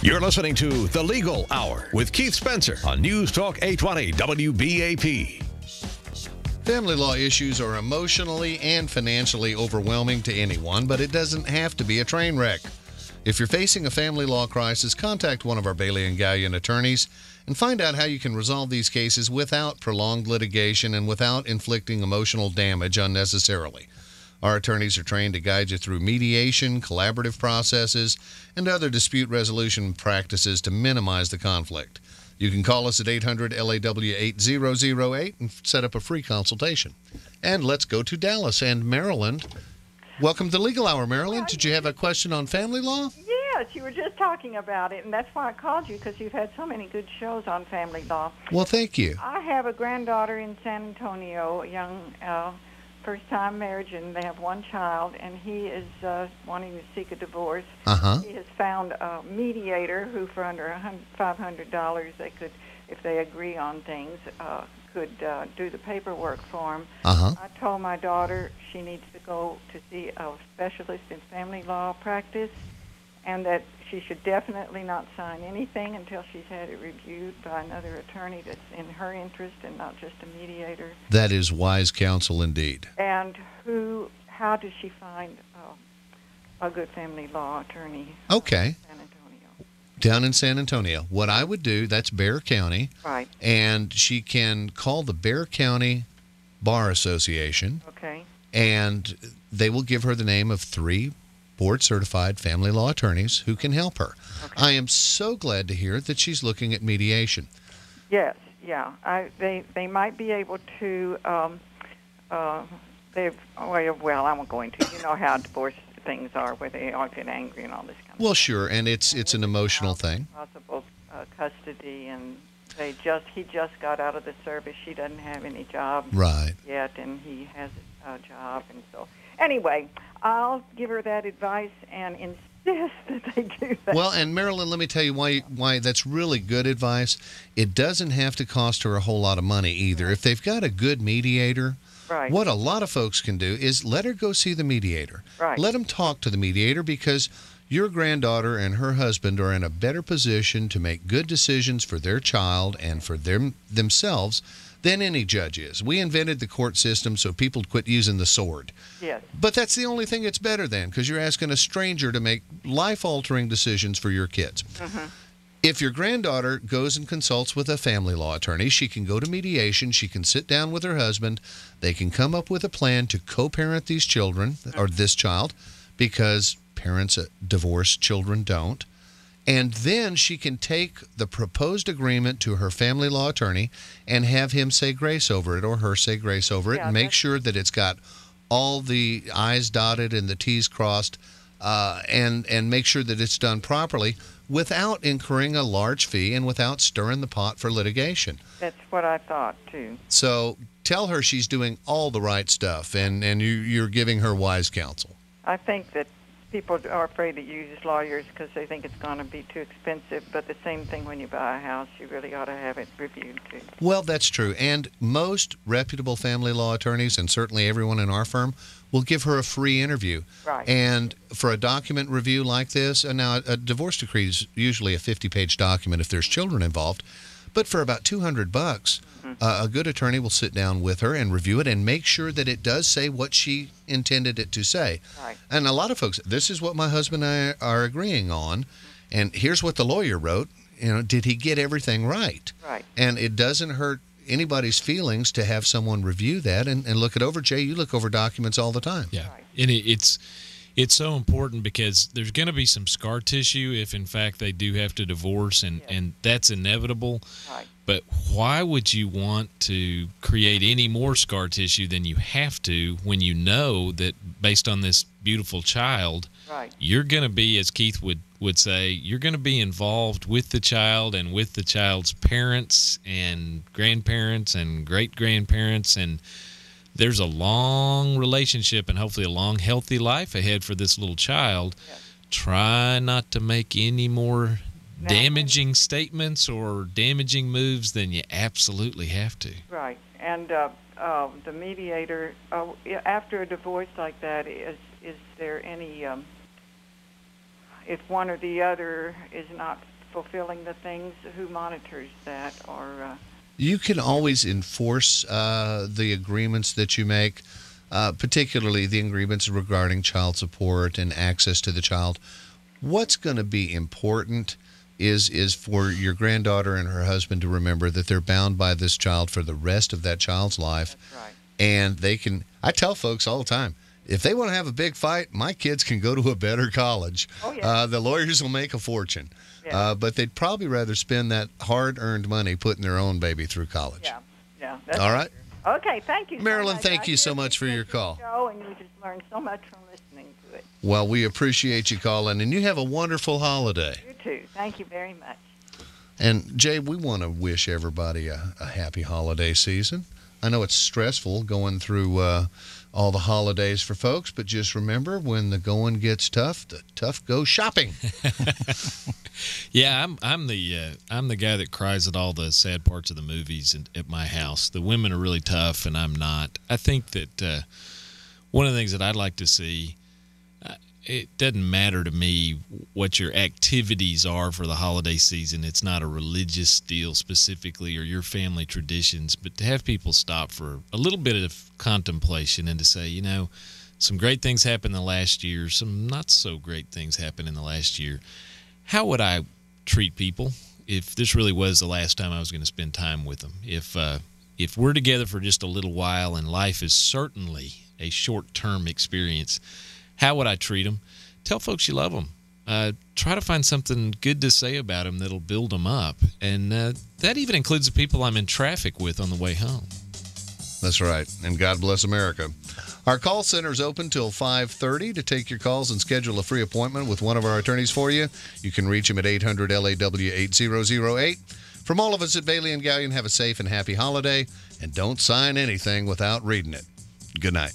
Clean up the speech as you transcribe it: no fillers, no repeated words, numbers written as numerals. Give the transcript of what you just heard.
You're listening to The Legal Hour with Keith Spencer on News Talk 820 WBAP. Family law issues are emotionally and financially overwhelming to anyone, but it doesn't have to be a train wreck. If you're facing a family law crisis, contact one of our Bailey and Gallion attorneys and find out how you can resolve these cases without prolonged litigation and without inflicting emotional damage unnecessarily. Our attorneys are trained to guide you through mediation, collaborative processes, and other dispute resolution practices to minimize the conflict. You can call us at 800-LAW-8008 and set up a free consultation. And let's go to Dallas and Maryland. Welcome to Legal Hour, Maryland. Did you have a question on family law? Yes, you were just talking about it, and that's why I called you, because you've had so many good shows on family law. Well, thank you. I have a granddaughter in San Antonio, a young first-time marriage, and they have one child, and he is wanting to seek a divorce. He has found a mediator who, for under $500, they could, if they agree on things, could do the paperwork for him. I told my daughter she needs to go to see a specialist in family law practice, and that she should definitely not sign anything until she's had it reviewed by another attorney that's in her interest and not just a mediator. That is wise counsel indeed. And how does she find a good family law attorney? Okay. In San Antonio. Down in San Antonio. What I would do, that's Bexar County. Right. And she can call the Bexar County Bar Association. Okay. And they will give her the name of 3 board-certified family law attorneys who can help her. Okay. I am so glad to hear that she's looking at mediation. Yes, yeah. They might be able to, well, I won't go into, you know how divorce things are, where they all get angry and all this kind of stuff. Well, sure, and it's an emotional thing. Possible custody, and he just got out of the service. She doesn't have any job yet, and he has a job, and so anyway, I'll give her that advice and insist that they do that. Well, and Marilyn, let me tell you why that's really good advice. It doesn't have to cost her a whole lot of money either. If they've got a good mediator, what a lot of folks can do is let her go see the mediator. Let them talk to the mediator, because your granddaughter and her husband are in a better position to make good decisions for their child and for themselves than any judge is. We invented the court system so people quit using the sword. Yes. But that's the only thing it's better than, because you're asking a stranger to make life-altering decisions for your kids. If your granddaughter goes and consults with a family law attorney, she can go to mediation, she can sit down with her husband, they can come up with a plan to co-parent these children, or this child, because parents divorce, children don't. And then she can take the proposed agreement to her family law attorney and have him say grace over it, or her say grace over it, and make sure that it's got all the I's dotted and the T's crossed, and make sure that it's done properly without incurring a large fee and without stirring the pot for litigation. That's what I thought, too. So tell her she's doing all the right stuff, and you're giving her wise counsel. I think that people are afraid to use lawyers because they think it's going to be too expensive, but the same thing when you buy a house, you really ought to have it reviewed too. Well, that's true, and most reputable family law attorneys, and certainly everyone in our firm, will give her a free interview. And for a document review like this, and now a divorce decree is usually a 50-page document if there's children involved, but for about $200, a good attorney will sit down with her and review it and make sure that it does say what she intended it to say. And a lot of folks, this is what my husband and I are agreeing on, and here's what the lawyer wrote. You know, did he get everything right? And it doesn't hurt anybody's feelings to have someone review that and look it over. Jay, you look over documents all the time. Yeah, and it's so important, because there's going to be some scar tissue if, in fact, they do have to divorce, and that's inevitable. But why would you want to create any more scar tissue than you have to when you know that, based on this beautiful child, you're going to be, as Keith would say, you're going to be involved with the child and with the child's parents and grandparents and great-grandparents, and there's a long relationship and hopefully a long, healthy life ahead for this little child. Try not to make any more damaging statements or damaging moves than you absolutely have to. And the mediator, after a divorce like that, is there any, if one or the other is not fulfilling the things, who monitors that? Or you can always enforce the agreements that you make, particularly the agreements regarding child support and access to the child. What's going to be important is for your granddaughter and her husband to remember that they're bound by this child for the rest of that child's life. That's right. And they can, I tell folks all the time, if they want to have a big fight, my kids can go to a better college. Oh, yeah. The lawyers will make a fortune. Yeah. But they'd probably rather spend that hard-earned money putting their own baby through college. Yeah. That's all right. True. Okay, thank you, Marilyn, so much. thank you so much for your call. Show, and you just learned so much from listening to it. Well, we appreciate you calling, and you have a wonderful holiday. You too. Thank you very much. And, Jay, we want to wish everybody a happy holiday season. I know it's stressful going through all the holidays for folks, but just remember, when the going gets tough, the tough go shopping. Yeah, I'm the guy that cries at all the sad parts of the movies at my house. The women are really tough, and I'm not. I think that one of the things that I'd like to see, it doesn't matter to me what your activities are for the holiday season. It's not a religious deal specifically or your family traditions, but to have people stop for a little bit of contemplation and to say, you know, some great things happened in the last year, some not so great things happened in the last year. How would I treat people if this really was the last time I was going to spend time with them? If we're together for just a little while and life is certainly a short-term experience, how would I treat them? Tell folks you love them. Try to find something good to say about them that'll build them up. And that even includes the people I'm in traffic with on the way home. That's right. And God bless America. Our call center is open till 5:30 to take your calls and schedule a free appointment with one of our attorneys for you. You can reach him at 800-LAW-8008. From all of us at Bailey & Gallion, have a safe and happy holiday. And don't sign anything without reading it. Good night.